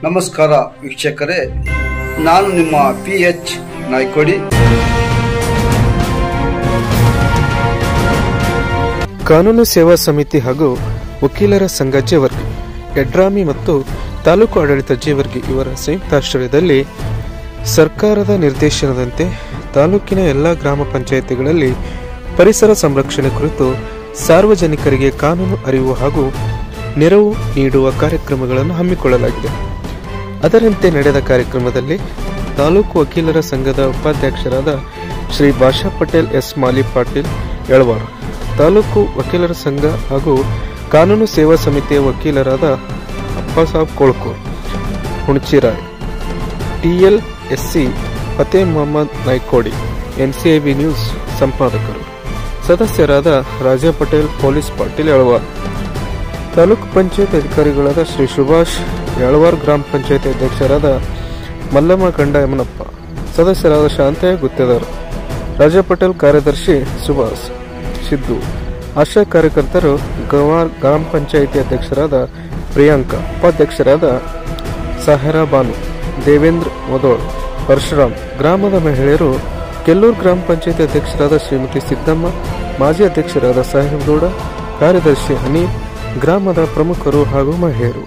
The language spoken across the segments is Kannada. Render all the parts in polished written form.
ನಮಸ್ಕಾರ ವೀಕ್ಷಕರೇ, ನಾನು ನಿಮ್ಮ PH ನಾಯ್ಕೋಡಿ. ಕಾನೂನು ಸೇವಾ ಸಮಿತಿ ಹಾಗೂ ವಕೀಲರ ಸಂಘ ಜೇವರ್ಗಿ, ಯಡ್ರಾಮಿ ಮತ್ತು ತಾಲೂಕು ಆಡಳಿತ ಜೇವರ್ಗಿ ಇವರ ಸಂಯುಕ್ತಾಶ್ರಯದಲ್ಲಿ ಸರ್ಕಾರದ ನಿರ್ದೇಶನದಂತೆ ತಾಲೂಕಿನ ಎಲ್ಲ ಗ್ರಾಮ ಪಂಚಾಯಿತಿಗಳಲ್ಲಿ ಪರಿಸರ ಸಂರಕ್ಷಣೆ ಕುರಿತು ಸಾರ್ವಜನಿಕರಿಗೆ ಕಾನೂನು ಅರಿವು ಹಾಗೂ ನೆರವು ನೀಡುವ ಕಾರ್ಯಕ್ರಮಗಳನ್ನು ಹಮ್ಮಿಕೊಳ್ಳಲಾಗಿದೆ. ಅದರಂತೆ ನಡೆದ ಕಾರ್ಯಕ್ರಮದಲ್ಲಿ ತಾಲೂಕು ವಕೀಲರ ಸಂಘದ ಉಪಾಧ್ಯಕ್ಷರಾದ ಶ್ರೀ ಭಾಷಾ ಪಟೇಲ್ ಎಸ್ ಮಾಲಿ ಪಾಟೀಲ್ ಯಳವಾರ್, ತಾಲೂಕು ವಕೀಲರ ಸಂಘ ಹಾಗೂ ಕಾನೂನು ಸೇವಾ ಸಮಿತಿಯ ವಕೀಲರಾದ Appasab Kolkur Hunachiray, TLSC Fateh Mohammed Naikodi, NCIB news ಸಂಪಾದಕರು, ಸದಸ್ಯರಾದ ರಾಜಾ ಪಟೇಲ್, ಪೊಲೀಸ್ ಪಾಟೀಲ್ ಯಳವಾರ್, ತಾಲೂಕು ಪಂಚಾಯತ್ ಅಧಿಕಾರಿಗಳಾದ ಶ್ರೀ ಸುಭಾಷ್ ಯಳವಾರ್, ಗ್ರಾಮ ಪಂಚಾಯತ್ ಅಧ್ಯಕ್ಷರಾದ ಮಲ್ಲಮ್ಮ ಗಂಡ ಯಮನಪ್ಪ, ಸದಸ್ಯರಾದ ಶಾಂತಯ್ಯ ಗುತ್ತೇದಾರ್, ರಾಜಾ ಪಟೇಲ್, ಕಾರ್ಯದರ್ಶಿ ಸುಭಾಷ್ ಸಿದ್ದು, ಆಶಾ ಕಾರ್ಯಕರ್ತರು ಗ್ರಾಮ ಪಂಚಾಯಿತಿ ಅಧ್ಯಕ್ಷರಾದ ಪ್ರಿಯಾಂಕಾ, ಉಪಾಧ್ಯಕ್ಷರಾದ ಸಾಹರಾ ಬಾನು, ದೇವೇಂದ್ರ ಮೊದೋಳ್, ಪರಶುರಾಮ್, ಗ್ರಾಮದ ಮಹಿಳೆಯರು, ಕೆಲ್ಲೂರು ಗ್ರಾಮ ಪಂಚಾಯಿತಿ ಅಧ್ಯಕ್ಷರಾದ ಶ್ರೀಮತಿ ಸಿದ್ದಮ್ಮ, ಮಾಜಿ ಅಧ್ಯಕ್ಷರಾದ ಸಾಹೇಬಗೌಡ, ಕಾರ್ಯದರ್ಶಿ ಅನಿಲ್, ಗ್ರಾಮದ ಪ್ರಮುಖರು ಹಾಗೂ ಮಹಿಳೆಯರು,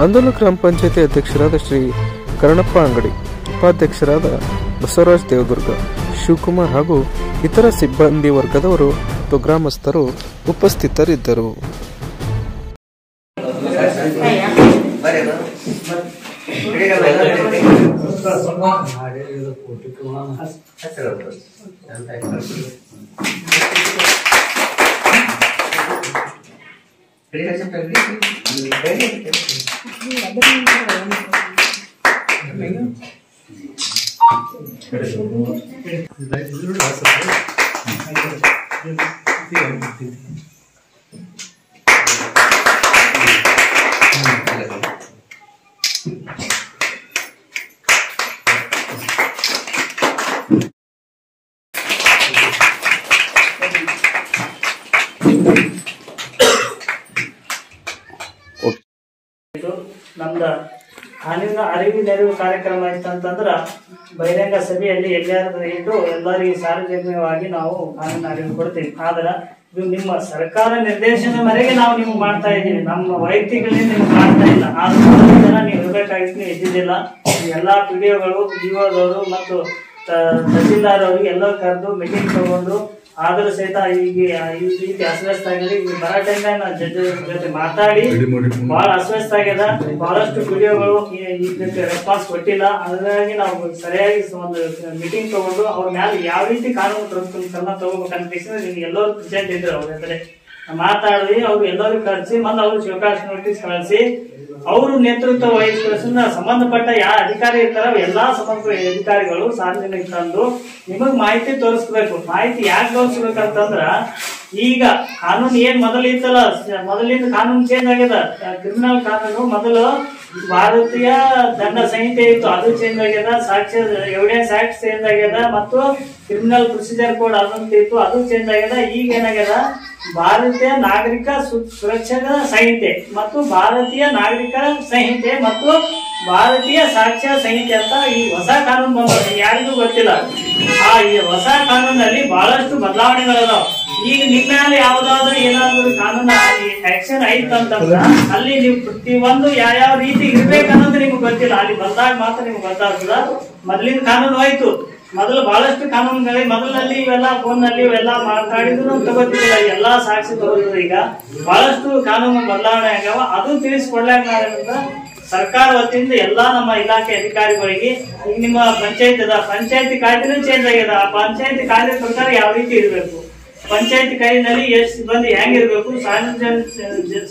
ಅಂದೋಲ ಗ್ರಾಮ ಪಂಚಾಯಿತಿ ಅಧ್ಯಕ್ಷರಾದ ಶ್ರೀ ಕರ್ಣಪ್ಪ ಅಂಗಡಿ, ಉಪಾಧ್ಯಕ್ಷರಾದ ಬಸವರಾಜ್ ದೇವದುರ್ಗ, ಶಿವಕುಮಾರ್ ಹಾಗೂ ಇತರ ಸಿಬ್ಬಂದಿ ವರ್ಗದವರು ಮತ್ತು ಗ್ರಾಮಸ್ಥರು ಉಪಸ್ಥಿತರಿದ್ದರು. ನಮ್ದ ಕಾನೂನಿನ ಅರಿವು ನೆರವು ಕಾರ್ಯಕ್ರಮ ಇತ್ತಂತಂದ್ರ ಬಹಿರಂಗ ಸಭೆಯಲ್ಲಿ ಎಲ್ಲಾದ್ರೂ ಇಟ್ಟು ಎಲ್ಲರಿಗೂ ಸಾರ್ವಜನಿಕವಾಗಿ ನಾವು ಕಾನೂನಿನ ಅರಿವು ಕೊಡ್ತೀವಿ. ಆದ್ರ ಇದು ನಿಮ್ಮ ಸರ್ಕಾರ ನಿರ್ದೇಶನ ಮೇರೆಗೆ ನಾವು ನಿಮ್ಗೆ ಮಾಡ್ತಾ ಇದೀವಿ, ನಮ್ಮ ವೈಯಕ್ತಿಕವಾಗಿ ನಿಮ್ಗೆ ಮಾಡ್ತಾ ಇಲ್ಲ. ಆದ್ರೂ ನೀವು ಇರ್ಬೇಕಾಗಿತ್ತು, ನೀವು ಇದ್ದಿದ್ದಿಲ್ಲ. ಎಲ್ಲಾ PDOಗಳು, DOದವರು ಮತ್ತು ತಹಸೀಲ್ದಾರ್ ಅವ್ರಿಗೆ ಎಲ್ಲ ಕರೆದು ಮೀಟಿಂಗ್ ತಗೊಂಡು ಆದ್ರೂ ಸಹಿತ ಈಗ ಈ ರೀತಿ ಅಸ್ವಸ್ಥ ಆಗಿದೆ. ಈಗ ಬರೋ ಟೈಮ್ ನಾವು ಜಡ್ಜ್ ಜೊತೆ ಮಾತಾಡಿ ಬಹಳ ಅಸ್ವಸ್ಥ ಆಗ್ಯದ. ಬಹಳಷ್ಟು PDOಗಳು ಇದಕ್ಕೆ ರೆಸ್ಪಾನ್ಸ್ ಕೊಟ್ಟಿಲ್ಲ. ಹಾಗಾಗಿ ನಾವು ಸರಿಯಾಗಿ ಒಂದು ಮೀಟಿಂಗ್ ತಗೊಂಡು ಅವ್ರ ಮ್ಯಾಲೆ ಯಾವ ರೀತಿ ಕಾನೂನು ಕ್ರಮ ತಗೋಬೇಕಂತ ನಿಮ್ಗೆ ಎಲ್ಲರೂ ಪ್ರೆಸೆಂಟ್ ಇದ್ರು. ಅವ್ರ ಹೆಸರೇ ಮಾತಾಡಿ ಅವ್ರು ಎಲ್ಲರೂ ಕಳಿಸಿ ಮತ್ತೆ ಅವ್ರು ಶಿವಕಾಶ ನೋಟಿಸ್ ಕಳಿಸಿ ಅವರು ನೇತೃತ್ವ ವಹಿಸಿದ ಸಂಬಂಧಪಟ್ಟ ಯಾವ ಅಧಿಕಾರಿ ಇರ್ತಾರ ಎಲ್ಲಾ ಸಂಬಂಧಪಟ್ಟ ಅಧಿಕಾರಿಗಳು ಸಾರ್ವಜನಿಕ ತಂದು ನಿಮಗ್ ಮಾಹಿತಿ ತೋರಿಸ್ಬೇಕು. ಮಾಹಿತಿ ಯಾಕೆ ತೋರಿಸ್ಬೇಕಂತಂದ್ರ ಈಗ ಕಾನೂನು ಏನ್ ಮೊದಲಿತ್ತಲ್ಲ, ಮೊದಲಿಂದ ಕಾನೂನು ಚೇಂಜ್ ಆಗ್ಯದ. ಕ್ರಿಮಿನಲ್ ಕಾನೂನು ಮೊದಲು ಭಾರತೀಯ ದಂಡ ಸಂಹಿತೆ ಇತ್ತು, ಅದು ಚೇಂಜ್ ಆಗ್ಯದ. ಸಾಕ್ಷ್ಯ ಎವಿಡೆನ್ಸ್ ಆಕ್ಟ್ ಚೇಂಜ್ ಆಗ್ಯದ ಮತ್ತು ಕ್ರಿಮಿನಲ್ ಪ್ರೊಸೀಜರ್ ಕೋಡ್ ಅದಂತ ಇತ್ತು, ಅದು ಚೇಂಜ್ ಆಗ್ಯದ. ಈಗ ಏನಾಗ್ಯದ, ಭಾರತೀಯ ನಾಗರಿಕ ಸುರಕ್ಷಾ ಸಂಹಿತೆ ಮತ್ತು ಭಾರತೀಯ ನಾಗರಿಕ ಸಂಹಿತೆ ಮತ್ತು ಭಾರತೀಯ ಸಾಕ್ಷ್ಯ ಸಂಹಿತೆ ಅಂತ ಈ ಹೊಸ ಕಾನೂನು ಬಂದ. ಯಾರಿಗೂ ಗೊತ್ತಿಲ್ಲ. ಈ ಹೊಸ ಕಾನೂನಲ್ಲಿ ಬಹಳಷ್ಟು ಬದಲಾವಣೆಗಳದಾವ. ಈಗ ನಿಮ್ಮ ಮೇಲೆ ಯಾವ್ದಾದ್ರು ಏನಾದ್ರು ಕಾನೂನು ಆಕ್ಷನ್ ಐತಂತಂದ್ರ ಅಲ್ಲಿ ನೀವು ಪ್ರತಿಯೊಂದು ಯಾವ ರೀತಿ ಇರ್ಬೇಕನ್ನೋದು ನಿಮ್ಗೆ ಗೊತ್ತಿಲ್ಲ. ಅಲ್ಲಿ ಬಂದಾಗ ಮಾತ್ರ ನಿಮ್ಗೆ ಗೊತ್ತಾಗ್ತದ. ಮೊದಲಿನ ಕಾನೂನು ಹೋಯ್ತು, ಮೊದಲು ಬಹಳಷ್ಟು ಕಾನೂನುಗಳಿಗೆ ಮೊದಲಲ್ಲಿ ಇವೆಲ್ಲ ಫೋನ್ ನಲ್ಲಿ ಇವೆಲ್ಲ ಮಾತಾಡಿದ್ರು ತಗೋತಿಲ್ಲ, ಎಲ್ಲಾ ಸಾಕ್ಷಿ ತಗೋತಿದ್ರು. ಈಗ ಬಹಳಷ್ಟು ಕಾನೂನು ಬದಲಾವಣೆ ಆಗ್ಯಾವ. ಅದು ತಿಳಿಸ್ಕೊಡ್ಲಾಕ ಸರ್ಕಾರ ವತಿಯಿಂದ ಎಲ್ಲಾ ನಮ್ಮ ಇಲಾಖೆ ಅಧಿಕಾರಿಗಳಿಗೆ ಈಗ ನಿಮ್ಮ ಪಂಚಾಯತ್ ಅದ, ಪಂಚಾಯತಿ ಕಾಯ್ದೆನೂ ಚೇಂಜ್ ಆಗ್ಯದ. ಆ ಪಂಚಾಯತಿ ಕಾಯ್ದೆ ಪ್ರಕಾರ ಯಾವ ರೀತಿ ಇರಬೇಕು, ಪಂಚಾಯತಿ ಕಾಯ್ದೆನಲ್ಲಿ ಎಷ್ಟು ಸಿಬ್ಬಂದಿ ಹೆಂಗಿರ್ಬೇಕು,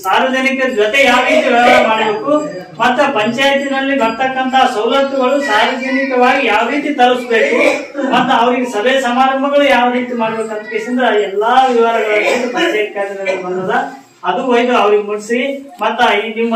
ಸಾರ್ವಜನಿಕರ ಜೊತೆ ಯಾವ ರೀತಿ ವ್ಯವಹಾರ ಮಾಡಬೇಕು, ಮತ್ತೆ ಪಂಚಾಯತಿನಲ್ಲಿ ಬರ್ತಕ್ಕಂತ ಸವಲತ್ತುಗಳು ಸಾರ್ವಜನಿಕವಾಗಿ ಯಾವ ರೀತಿ ತಲುಪಿಸಬೇಕು, ಮತ್ತೆ ಅವ್ರಿಗೆ ಸಭೆ ಸಮಾರಂಭಗಳು ಯಾವ ರೀತಿ ಮಾಡ್ಬೇಕಂತ ಎಲ್ಲಾ ವಿವರಗಳ ಪಂಚಾಯತ್ ಕಾಯ್ದೆನಲ್ಲಿ ಬಂದದ. ಅದು ಒಯ್ದು ಅವ್ರಿಗೆ ಮುಟ್ಸಿ ಮತ್ತ ಈ ನಿಮ್ಮ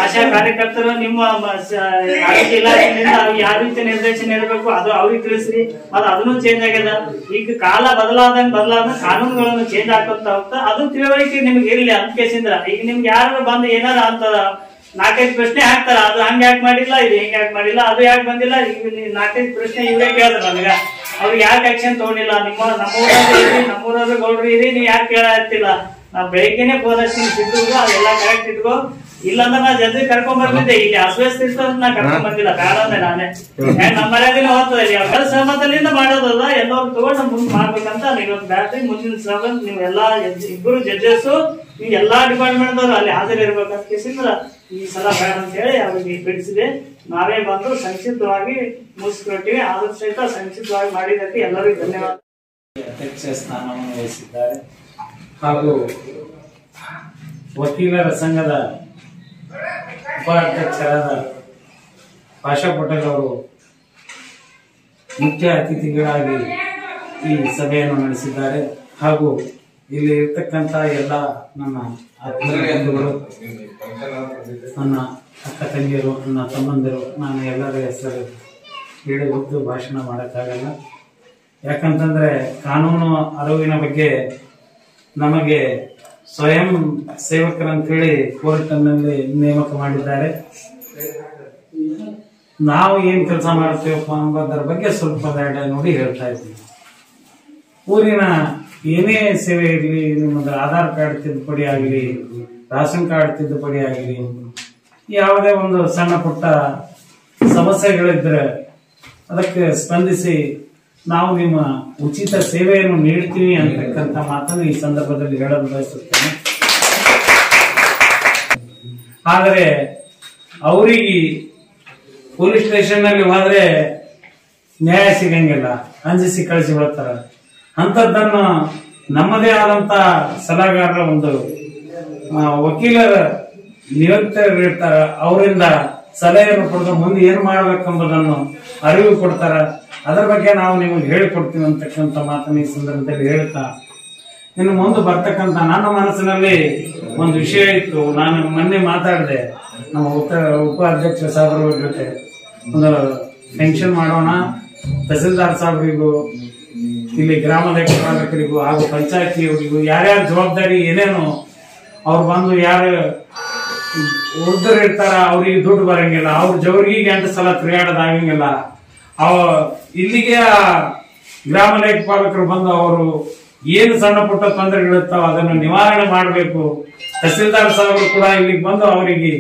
ಆಶಾ ಕಾರ್ಯಕರ್ತರು ನಿಮ್ಮ ಆರೋಗ್ಯ ಇಲಾಖೆಯಿಂದ ಯಾವ ರೀತಿ ನಿರ್ದೇಶನ ಇರಬೇಕು ಅದು ಅವ್ರಿಗೆ ತಿಳಿಸ್ರಿ. ಮತ್ತ ಅದನ್ನು ಚೇಂಜ್ ಆಗ್ಯದ. ಈಗ ಕಾಲ ಬದಲಾದಂಗ ಕಾನೂನುಗಳನ್ನು ಚೇಂಜ್ ಹಾಕೋತಾ ಹೋಗ್ತಾ ಅದು ತಿಳುವಳಿಕೆ ನಿಮ್ಗೆ ಇರ್ಲಿ ಅಂತ ಕೇಸಿಂದ. ಈಗ ನಿಮ್ಗೆ ಯಾರು ಬಂದು ಏನಾರ ಅಂತ 4-5 ಪ್ರಶ್ನೆ ಹಾಕ್ತಾರ, ಅದು ಹಂಗ ಯಾಕೆ ಮಾಡಿಲ್ಲ, ಇದು ಹೆಂಗ್ ಯಾಕೆ ಮಾಡಿಲ್ಲ, ಅದು ಯಾಕೆ ಬಂದಿಲ್ಲ, ಈಗ 4-5 ಪ್ರಶ್ನೆ ಇವರೇ ಕೇಳಿದ್ರ ನಮಗ. ಅವ್ರಿಗೆ ಯಾಕೆ ಆಕ್ಷನ್ ತಗೊಂಡಿಲ್ಲ, ನಮ್ಮೂರಾದ್ರು ಗೌಡ್ರು ಇರಿ, ನೀವ್ ಯಾಕೆ ಕೇಳತ್ತಿಲ್ಲ. ನಾವ್ ಬೆಳಿಗ್ಗೆನೆ ಫೋನ್ ಹಚ್ಚಿ ಸಿದ್ದು ಅದೆಲ್ಲ ಕರೆಕ್ಟ್ ಇಟ್ಕೋ, ಇಲ್ಲಾಂದ್ರೆ ನಾ ಜಲ್ದಿ ಕರ್ಕೊಂಡ್ ಬರ್ತಿದ್ದೆ. ಇಲ್ಲಿ ಅಸ್ವಸ್ಥ ಇರ್ತದ, ನಾ ಕರ್ಕೊಂಡ್ ಬಂದಿಲ್ಲ, ಬೇಡ ಅಂದ್ರೆ ನಾನೇ ನಮ್ಮ ಮರ್ಯಾದಿನ ಹೋಗ್ತದೆ. ಅವ್ರ ಸಹಮತದಿಂದ ಮಾಡೋದಲ್ಲ, ಎಲ್ಲರೂ ತಗೊಂಡು ಮುಂದ್ ಮಾಡ್ಬೇಕಂತ ಇವತ್ತು ಬ್ಯಾಟ್ರಿ ಮುಂದಿನ ಸಭ ನೀವೆಲ್ಲಾ ಇಬ್ಬರು ಜಡ್ಜಸ್ ನೀವು ಎಲ್ಲಾ ಡಿಪಾರ್ಟ್ಮೆಂಟ್ ದವ್ರು ಅಲ್ಲಿ ಹಾಜರಿರ್ಬೇಕಂತ ಕೇಸಿಂದ್ರ ಈ ಸಲ ಬೇಡ ಅಂತ ಹೇಳಿ ಅವ್ರಿಗೆ ಬಿಡಿಸಿದೆ. ನಾವೇ ಬಂದು ಸಂಕ್ಷಿಪ್ತವಾಗಿ ಮುಗಿಸ್ಕೊಟ್ಟಿವಿ. ಆದ್ರೂ ಸಹಿತ ಸಂಕ್ಷಿಪ್ತವಾಗಿ ಮಾಡಿದ್ದಕ್ಕೆ ಎಲ್ಲರಿಗೂ ಧನ್ಯವಾದ. ಅಧ್ಯಕ್ಷ ಸ್ಥಾನವನ್ನು ವಹಿಸಿದ್ದಾರೆ ಹಾಗೂ ವಕೀಲರ ಸಂಘದ ಉಪಾಧ್ಯಕ್ಷರಾದ ಪಾಷಾ ಪಟೇಲ್ ಅವರು ಮುಖ್ಯ ಅತಿಥಿಗಳಾಗಿ ಈ ಸಭೆಯನ್ನು ನಡೆಸಿದ್ದಾರೆ. ಹಾಗೂ ಇಲ್ಲಿ ಇರ್ತಕ್ಕಂಥ ಎಲ್ಲ ನನ್ನ ಆತ್ಮೀಯ ಬಂಧುಗಳು, ನನ್ನ ಅಕ್ಕ ತಂಗಿಯರು, ನನ್ನ ತಮ್ಮಂದಿರು, ನಾನು ಎಲ್ಲರ ಹೆಸರು ಹೇಳಿ ಹೊತ್ತು ಭಾಷಣ ಮಾಡೋಕ್ಕಾಗಲ್ಲ. ಯಾಕಂತಂದ್ರೆ ಕಾನೂನು ಅರಿವಿನ ಬಗ್ಗೆ ನಮಗೆ ಸ್ವಯಂ ಸೇವಕರಂತೇಳಿ ಕೋರ್ಟ್ನಲ್ಲಿ ನೇಮಕ ಮಾಡಿದ್ದಾರೆ. ನಾವು ಏನ್ ಕೆಲಸ ಮಾಡ್ತೀವಪ್ಪ ಅನ್ನೋದರ ಬಗ್ಗೆ ಸ್ವಲ್ಪ ನೋಡಿ ಹೇಳ್ತಾ ಇದ್ದೀವಿ. ಊರಿನ ಏನೇ ಸೇವೆ ಇರಲಿ, ನಿಮ್ಮದು ಆಧಾರ್ ಕಾರ್ಡ್ ತಿದ್ದುಪಡಿ ಆಗಲಿ, ರೇಷನ್ ಕಾರ್ಡ್ ತಿದ್ದುಪಡಿ ಆಗಲಿ, ಯಾವುದೇ ಒಂದು ಸಣ್ಣ ಪುಟ್ಟ ಸಮಸ್ಯೆಗಳಿದ್ರೆ ಅದಕ್ಕೆ ಸ್ಪಂದಿಸಿ ನಾವು ನಿಮ್ಮ ಉಚಿತ ಸೇವೆಯನ್ನು ನೀಡ್ತೀವಿ ಅಂತಕ್ಕಂಥ ಮಾತನ್ನು ಈ ಸಂದರ್ಭದಲ್ಲಿ ಹೇಳಲು ಬಯಸುತ್ತೇನೆ. ಆದರೆ ಅವರಿಗೆ ಪೊಲೀಸ್ ಸ್ಟೇಷನ್ ನಲ್ಲಿ ಹೋದ್ರೆ ನ್ಯಾಯ ಸಿಗಂಗಿಲ್ಲ, ಅಂಜಿಸಿ ಕಳಿಸಿ ಬಿಡ್ತಾರ. ಅಂತದ್ದನ್ನು ನಮ್ಮದೇ ಆದಂತ ಸಲಹೆಗಾರರ ಒಂದು ವಕೀಲರ ನಿಯುಕ್ತರಿರ್ತಾರ, ಅವರಿಂದ ಸಲಹೆಯನ್ನು ಪಡೆದು ಮುಂದೆ ಏನ್ ಮಾಡ್ಬೇಕೆಂಬುದನ್ನು ಅರಿವು ಕೊಡ್ತಾರ. ಅದರ ಬಗ್ಗೆ ನಾವು ನಿಮಗೆ ಹೇಳಿಕೊಡ್ತೀವಿ ಅಂತಕ್ಕಂಥ ಮಾತನ್ನು ಈ ಸಂದರ್ಭದಲ್ಲಿ ಹೇಳ್ತಾ, ಇನ್ನು ಮುಂದೆ ಬರ್ತಕ್ಕಂಥ ನನ್ನ ಮನಸ್ಸಿನಲ್ಲಿ ಒಂದು ವಿಷಯ ಇತ್ತು. ನಾನು ಮೊನ್ನೆ ಮಾತಾಡಿದೆ ನಮ್ಮ ಉಪಾಧ್ಯಕ್ಷ ಸಾಹೇಬರ ಜೊತೆ, ಒಂದು ಫಂಕ್ಷನ್ ಮಾಡೋಣ, ತಹಸೀಲ್ದಾರ್ ಸಾಹೇಬರಿಗೂ ಇಲ್ಲಿ ಗ್ರಾಮ ಲೆಕ್ಕಪಾಲಕರಿಗೂ ಹಾಗೂ ಪಂಚಾಯತಿಯವರಿಗೂ ಯಾರ್ಯಾರ ಜವಾಬ್ದಾರಿ ಏನೇನು ಅವ್ರು ಬಂದು ಯಾರು ಉಳಿದ್ರು ಇರ್ತಾರ, ಅವ್ರಿಗೆ ದುಡ್ಡು ಬರಂಗಿಲ್ಲ, ಅವ್ರ ಜವರಿಗೆ 8 ಸಲ ತಿರುಗಾಡೋದಾಗಂಗಿಲ್ಲ. ಇಲ್ಲಿಗೆ ಗ್ರಾಮ ಲೆಕ್ಕಪಾಲಕರು ಬಂದು ಅವರು ಏನು ಸಣ್ಣ ಪುಟ್ಟ ತೊಂದರೆಗಳಿರ್ತಾವ ಅದನ್ನು ನಿವಾರಣೆ ಮಾಡಬೇಕು. ತಹಸೀಲ್ದಾರ್ ಸಾಹೇಬರು ಕೂಡ ಇಲ್ಲಿಗೆ ಬಂದು ಅವರಿಗೆ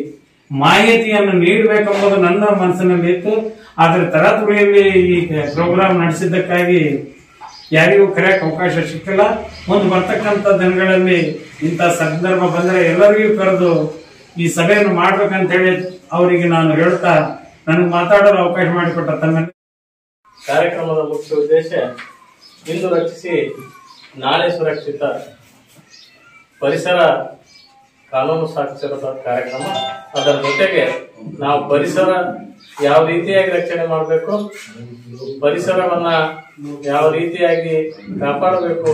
ಮಾಹಿತಿಯನ್ನು ನೀಡಬೇಕೆಂಬುದು ನನ್ನ ಮನಸ್ಸಿನಲ್ಲಿ ಇತ್ತು. ಆದ್ರೆ ತರಾತುರಿಯಲ್ಲಿ ಈ ಪ್ರೋಗ್ರಾಮ್ ನಡೆಸಿದ್ದಕ್ಕಾಗಿ ಯಾರಿಗೂ ಕರೆಯಕ್ಕೆ ಅವಕಾಶ ಸಿಕ್ಕಿಲ್ಲ. ಮುಂದೆ ಬರ್ತಕ್ಕಂಥ ದಿನಗಳಲ್ಲಿ ಇಂಥ ಸಂದರ್ಭ ಬಂದ್ರೆ ಎಲ್ಲರಿಗೂ ಕರೆದು ಈ ಸಭೆಯನ್ನು ಮಾಡ್ಬೇಕಂತ ಹೇಳಿ ಅವರಿಗೆ ನಾನು ಹೇಳ್ತಾ ನನಗೆ ಮಾತಾಡಲು ಅವಕಾಶ ಮಾಡಿಕೊಟ್ಟ ತಮ್ಮ ಕಾರ್ಯಕ್ರಮದ ಮುಖ್ಯ ಉದ್ದೇಶ ಇಂದು ರಕ್ಷಿಸಿ ನಾಳೆ ಸುರಕ್ಷಿತ ಪರಿಸರ ಕಾನೂನು ಸಾಕ್ಷರತಾ ಕಾರ್ಯಕ್ರಮ. ಅದರ ಜೊತೆಗೆ ನಾವು ಪರಿಸರ ಯಾವ ರೀತಿಯಾಗಿ ರಕ್ಷಣೆ ಮಾಡಬೇಕು, ಪರಿಸರವನ್ನ ಯಾವ ರೀತಿಯಾಗಿ ಕಾಪಾಡಬೇಕು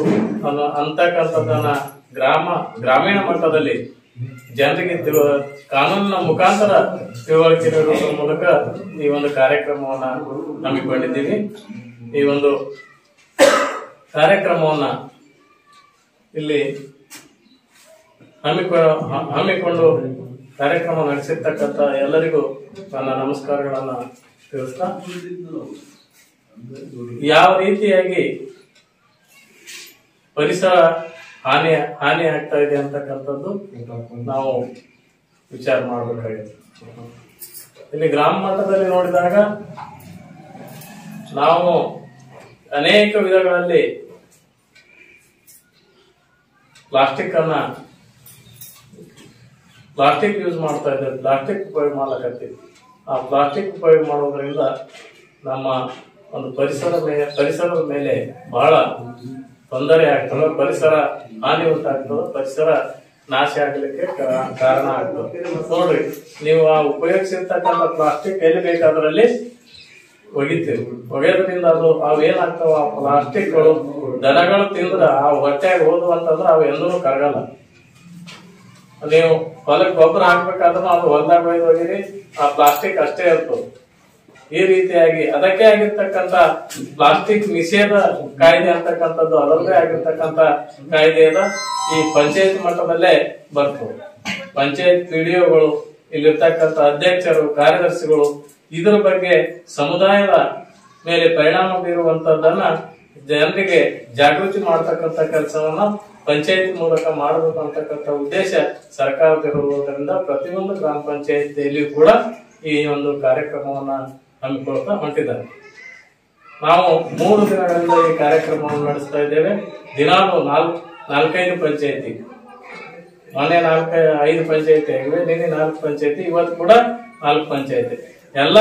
ಅಂತಕ್ಕಂಥದ್ದನ್ನ ಗ್ರಾಮೀಣ ಮಟ್ಟದಲ್ಲಿ ಜನರಿಗೆ ಕಾನೂನಿನ ಮುಖಾಂತರ ತಿಳುವಳಿಕೆ ನೀಡುವ ಮೂಲಕ ಈ ಒಂದು ಕಾರ್ಯಕ್ರಮವನ್ನ ಹಮ್ಮಿಕೊಂಡಿದ್ದೀವಿ. ಈ ಒಂದು ಕಾರ್ಯಕ್ರಮವನ್ನ ಇಲ್ಲಿ ಹಮ್ಮಿಕೊಂಡು ಕಾರ್ಯಕ್ರಮ ನಡೆಸಿರ್ತಕ್ಕಂಥ ಎಲ್ಲರಿಗೂ ನನ್ನ ನಮಸ್ಕಾರಗಳನ್ನ ತಿಳಿಸ್ತಾ, ಯಾವ ರೀತಿಯಾಗಿ ಪರಿಸರ ಹಾನಿ ಆಗ್ತಾ ಇದೆ ಅಂತಕ್ಕಂಥದ್ದು ನಾವು ವಿಚಾರ ಮಾಡಬೇಕಾಗಿದೆ. ಇಲ್ಲಿ ಗ್ರಾಮ ಮಟ್ಟದಲ್ಲಿ ನೋಡಿದಾಗ ನಾವು ಅನೇಕ ವಿಧಗಳಲ್ಲಿ ಪ್ಲಾಸ್ಟಿಕ್ ಯೂಸ್ ಮಾಡ್ತಾ ಇದ್ದೇವೆ, ಪ್ಲಾಸ್ಟಿಕ್ ಉಪಯೋಗ ಮಾಡ್ಲಕತ್ತೀವಿ. ಆ ಪ್ಲಾಸ್ಟಿಕ್ ಉಪಯೋಗ ಮಾಡೋದ್ರಿಂದ ನಮ್ಮ ಒಂದು ಪರಿಸರದ ಮೇಲೆ ಬಹಳ ತೊಂದರೆ ಆಗ್ತದೆ, ಪರಿಸರ ಹಾನಿ ಉಂಟಾಗ್ತದೆ, ಪರಿಸರ ನಾಶ ಆಗ್ಲಿಕ್ಕೆ ಕಾರಣ ಆಗ್ತದೆ. ನೋಡ್ರಿ, ನೀವು ಆ ಉಪಯೋಗಿಸಿರ್ತಕ್ಕಂಥ ಪ್ಲಾಸ್ಟಿಕ್ ಎಲ್ಲಿ ಬೇಕಾದ್ರಲ್ಲಿ ಒಗಿತೀವಿ. ಒಗೆಯೋದ್ರಿಂದ ಅವು ಏನಾಗ್ತಾವ, ಆ ಪ್ಲಾಸ್ಟಿಕ್ಗಳು ದನಗಳು ತಿಂದ್ರೆ ಆ ಹೊಟ್ಟೆಗೆ ಹೋದ್ವು ಅಂತಂದ್ರೆ ಅವು ಎಂದೂ ಕರಗಲ್ಲ. ನೀವು ಹೊಲಕ್ಕೆ ಗೊಬ್ಬರ ಹಾಕ್ಬೇಕಾದ್ರೂ ಅದು ಹೊಲದಾಗ ಒಯ್ದು ಹೋಗಿರಿ, ಆ ಪ್ಲಾಸ್ಟಿಕ್ ಅಷ್ಟೇ ಇರ್ತದೆ. ಈ ರೀತಿಯಾಗಿ ಅದಕ್ಕೆ ಆಗಿರ್ತಕ್ಕಂಥ ಪ್ಲಾಸ್ಟಿಕ್ ನಿಷೇಧ ಕಾಯ್ದೆ ಅಂತಕ್ಕಂಥದ್ದು ಅದರದೇ ಆಗಿರ್ತಕ್ಕಂಥ ಕಾಯ್ದೆಯದ ಈ ಪಂಚಾಯತ್ ಮಟ್ಟದಲ್ಲೇ ಬರ್ತದೆ. ಪಂಚಾಯತ್ ಪಿಡಿಒಗಳು, ಇಲ್ಲಿರ್ತಕ್ಕಂಥ ಅಧ್ಯಕ್ಷರು, ಕಾರ್ಯದರ್ಶಿಗಳು ಇದರ ಬಗ್ಗೆ ಸಮುದಾಯದ ಮೇಲೆ ಪರಿಣಾಮ ಬೀರುವಂತದ್ದನ್ನ ಜನರಿಗೆ ಜಾಗೃತಿ ಮಾಡತಕ್ಕಂಥ ಕೆಲಸವನ್ನ ಪಂಚಾಯತ್ ಮೂಲಕ ಮಾಡಬೇಕು ಅಂತಕ್ಕಂಥ ಉದ್ದೇಶ ಸರ್ಕಾರದಿರುವುದರಿಂದ ಪ್ರತಿಯೊಂದು ಗ್ರಾಮ ಪಂಚಾಯತಿಯಲ್ಲಿಯೂ ಕೂಡ ಈ ಒಂದು ಕಾರ್ಯಕ್ರಮವನ್ನ ಹಮ್ಮಿಕೊಳ್ತಾ ಹೊಂಟಿದ್ದಾರೆ. ನಾವು 3 ದಿನಗಳಿಂದ ಈ ಕಾರ್ಯಕ್ರಮವನ್ನು ನಡೆಸ್ತಾ ಇದ್ದೇವೆ. ದಿನಾಲು 4-5 ಪಂಚಾಯತಿ, ಮೊನ್ನೆ 5 ಪಂಚಾಯತಿ ಆಗಿವೆ, ನಿನ್ನೆ 4 ಪಂಚಾಯತಿ, ಇವತ್ತು ಕೂಡ 4 ಪಂಚಾಯತಿ. ಎಲ್ಲ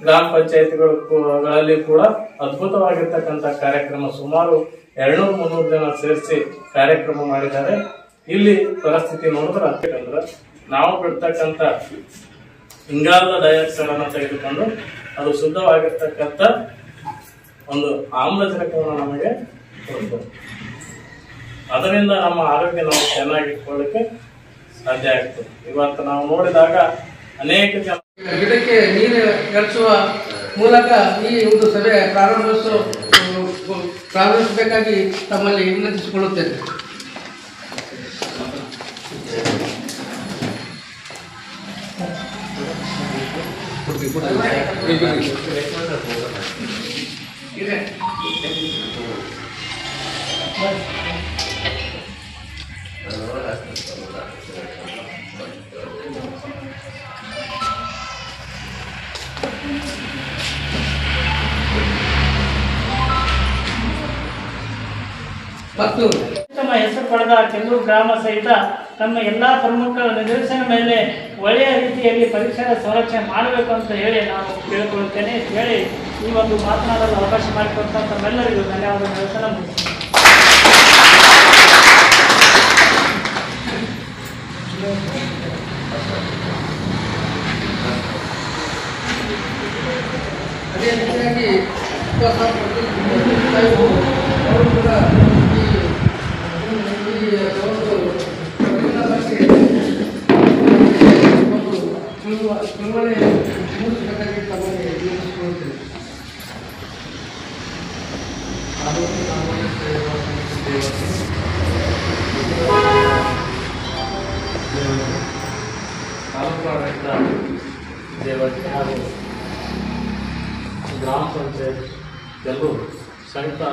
ಗ್ರಾಮ ಪಂಚಾಯತಿಗಳಲ್ಲಿ ಕೂಡ ಅದ್ಭುತವಾಗಿರ್ತಕ್ಕಂಥ ಕಾರ್ಯಕ್ರಮ, ಸುಮಾರು 200-300 ಜನ ಸೇರಿಸಿ ಕಾರ್ಯಕ್ರಮ ಮಾಡಿದ್ದಾರೆ. ಇಲ್ಲಿ ಪರಿಸ್ಥಿತಿ ನೋಡಿದ್ರೆ ನಾವು ಬಿಡ್ತಕ್ಕಂಥ ಇಂಗಾಲದ ಡೈಆಕ್ಸೈಡ್ ಅನ್ನು ತೆಗೆದುಕೊಂಡು ಅದು ಶುದ್ಧವಾಗಿರ್ತಕ್ಕಂಥ ಒಂದು ಆಮ್ಲಜನಕವನ್ನು ನಮಗೆ ಕೊಡ್ತದೆ. ಅದರಿಂದ ನಮ್ಮ ಆರೋಗ್ಯ ನಾವು ಚೆನ್ನಾಗಿಟ್ಕೊಳ್ಳಿಕ್ಕೆ ಸಾಧ್ಯ ಆಗ್ತದೆ. ಇವತ್ತು ನಾವು ನೋಡಿದಾಗ ಅನೇಕ ಜನ ಗಿಡಕ್ಕೆ ನೀರು ಎರಚುವ ಮೂಲಕ ಈ ಒಂದು ಸಭೆ ಪ್ರಾರಂಭಿಸಬೇಕಾಗಿ ತಮ್ಮಲ್ಲಿ ವಿನಂತಿಸಿಕೊಳ್ಳುತ್ತೇನೆ. ಮತ್ತು ತಮ್ಮ ಹೆಸರು ಪಡೆದ ಕೆಲ್ಲೂರು ಗ್ರಾಮ ಸಹಿತ ತಮ್ಮ ಎಲ್ಲಾ ಪ್ರಮುಖ ನಿರ್ದೇಶನ ಮೇಲೆ ಒಳ್ಳೆಯ ರೀತಿಯಲ್ಲಿ ಪರಿಸರ ಸಂರಕ್ಷಣೆ ಮಾಡಬೇಕು ಅಂತ ಹೇಳಿ ನಾನು ಕೇಳಿಕೊಳ್ಳುತ್ತೇನೆ. ಹೇಳಿ ಈ ಒಂದು ಮಾತನಾಡಲು ಅವಕಾಶ ಮಾಡಿಕೊಟ್ಟಂತ ತಮ್ಮೆಲ್ಲರಿಗೂ ಧನ್ಯವಾದ ಹೇಳ್ತಾ ಅದೇ ರೀತಿಯಾಗಿ ಅವರು ಕೂಡ ತಿಳುವಳಿ ಮೂಡಿಸಬೇಕಾಗಿ ತಮ್ಮಲ್ಲಿ ವಿನಂತಿಸಿಕೊಳ್ಳುತ್ತೇನೆ. ತಾಲೂಕು ಆಡಳಿತ ದೇವತೆ ಹಾಗೂ ಗ್ರಾಮ ಪಂಚಾಯತ್ ಎಲ್ಲರೂ ಸಂಯುಕ್ತ